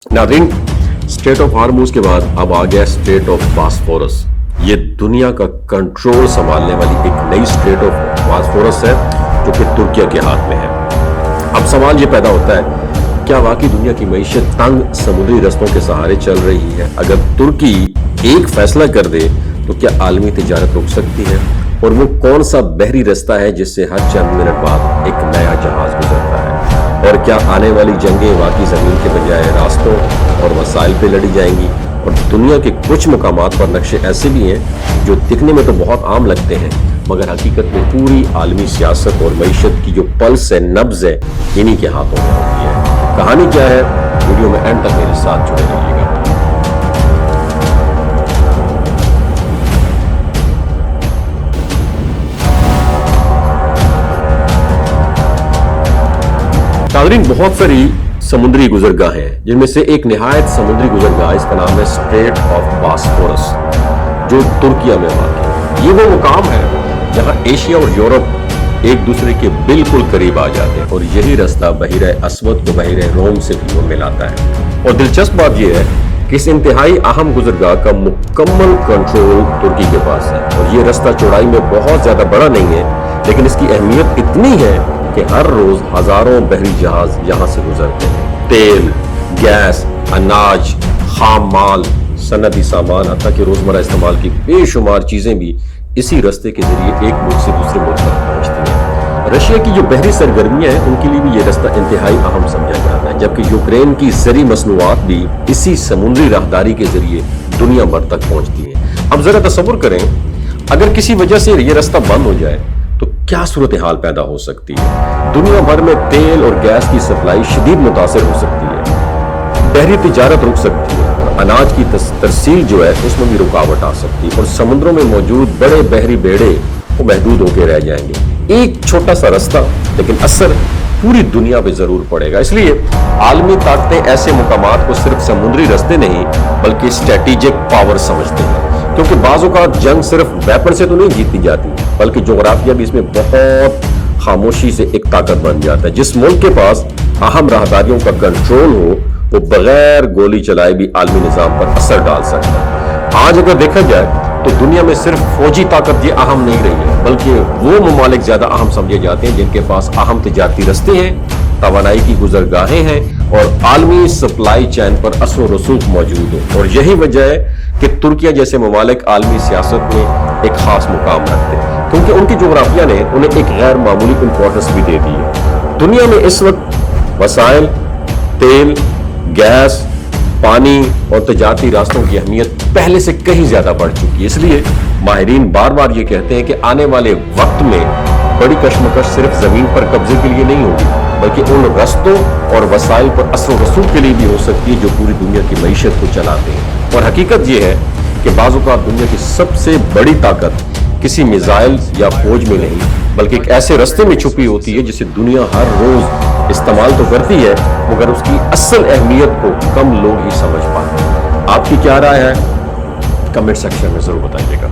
नाज़रीन, straight of Hormuz के बाद अब आ गया स्ट्रेट ऑफ बॉस्फोरस। ये दुनिया का कंट्रोल संभालने वाली एक नई स्ट्रेट ऑफ बॉस्फोरस है जो कि तुर्की के हाथ में है। अब सवाल ये पैदा होता है, क्या वाकई दुनिया की मईशत तंग समुद्री रस्तों के सहारे चल रही है? अगर तुर्की एक फैसला कर दे तो क्या आलमी तिजारत रुक सकती है? और वो कौन सा बहरी रास्ता है जिससे हर चंद मिनट बाद एक नया जहाज गुजरता है? और क्या आने वाली जंगें वाकई जमीन के बजाय रास्तों और वसाइल पे लड़ी जाएंगी? और दुनिया के कुछ मुकामात पर नक्शे ऐसे भी हैं जो दिखने में तो बहुत आम लगते हैं, मगर हकीकत में पूरी आलमी सियासत और मईशत की जो पल्स है, नब्ज है, इन्हीं के हाथों में होती है। कहानी क्या है? वीडियो में एंड तक मेरे साथ जुड़े रहिएगा। नाज़रीन, बहुत सारी समुद्री गुजरगाहें हैं, जिनमें से एक निहायत समुद्री गुजरगाह, इसका नाम है स्ट्रेट ऑफ बॉस्फोरस, जो तुर्किया में वाक़ है। ये वो मुकाम है जहां एशिया और यूरोप एक दूसरे के बिल्कुल करीब आ जाते हैं, और यही रास्ता बहीरे अस्वद को बहीरे रोम से भी मिलाता है। और दिलचस्प बात यह है कि इस इंतहाई अहम गुजरगाह का मुकम्मल कंट्रोल तुर्की के पास है। और ये रास्ता चौड़ाई में बहुत ज्यादा बड़ा नहीं है, लेकिन इसकी अहमियत इतनी है कि हर रोज हजारों बहरी जहाज यहाँ से गुजरते हैं। तेल, गैस, अनाज, खाम माल, सनदी सामान, हत्ता कि रोजमर्रा इस्तेमाल की बेशुमार चीजें भी इसी रास्ते के जरिए एक मुल्क से दूसरे मुल्क तक पहुंचती हैं। रशिया की जो बहरी सरगर्मियां हैं, उनके लिए भी ये रास्ता इंतहाई अहम समझा जाता है, जबकि यूक्रेन की ज़री मसनूआत भी इसी समुद्री राहदारी के जरिए दुनिया भर तक पहुंचती है। अब जरा तसव्वुर करें, अगर किसी वजह से ये रास्ता बंद हो जाए तो क्या सूरत हाल पैदा हो सकती है? दुनिया भर में तेल और गैस की सप्लाई शदीद मुतासर हो सकती है, बहरी तिजारत रुक सकती है, और अनाज की तरसील जो है उसमें भी रुकावट आ सकती है, और समुद्रों में मौजूद बड़े बहरी बेड़े वो महदूद होकर रह जाएंगे। एक छोटा सा रास्ता, लेकिन असर पूरी दुनिया पे जरूर पड़ेगा। इसलिए आलमी ताकतें ऐसे मुकामात को सिर्फ समुद्री रास्ते नहीं बल्कि स्ट्रेटेजिक पावर समझते हैं, क्योंकि बाज़ औक़ात जंग सिर्फ वेपन से तो नहीं जीती जाती, बल्कि जोग्राफिया भी इसमें बहुत खामोशी से एक ताकत बन जाता है। जिस मुल्क के पास अहम राहदारियों का कंट्रोल हो, वो बगैर गोली चलाए भी आलमी निज़ाम पर असर डाल सकता है। आज अगर देखा जाए तो दुनिया में सिर्फ फौजी ताकत ये अहम नहीं रही है, बल्कि वो ममालिक ज्यादा अहम समझे जाते हैं जिनके पास अहम तिजारती रस्ते हैं, तवानाई की गुजरगाहें हैं, और आलमी सप्लाई चैन पर असर व रसूख मौजूद हो। और यही वजह है कि तुर्किया जैसे ममालिक आलमी सियासत में एक खास मुकाम रखते हैं, क्योंकि उनकी जोग्राफिया ने उन्हें एक गैर मामूली इंपॉर्टेंस भी दे दी है। दुनिया में इस वक्त वसाइल, तेल, गैस, पानी और तिजारती रास्तों की अहमियत पहले से कहीं ज्यादा बढ़ चुकी है। इसलिए माहिरीन बार बार ये कहते हैं कि आने वाले वक्त में बड़ी कशमकश सिर्फ जमीन पर कब्जे के लिए नहीं होगी, बल्कि उन रास्तों और वसाइल पर असर रसूख के लिए भी हो सकती है जो पूरी दुनिया की मईशत को चलाते हैं। और हकीकत ये है कि बाज़ औक़ात दुनिया की सबसे बड़ी ताकत किसी मिसाइल या फौज में नहीं, बल्कि एक ऐसे रास्ते में छुपी होती है जिसे दुनिया हर रोज इस्तेमाल तो करती है, मगर उसकी असल अहमियत को कम लोग ही समझ पाते हैं। आपकी क्या राय है? कमेंट सेक्शन में जरूर बताइएगा।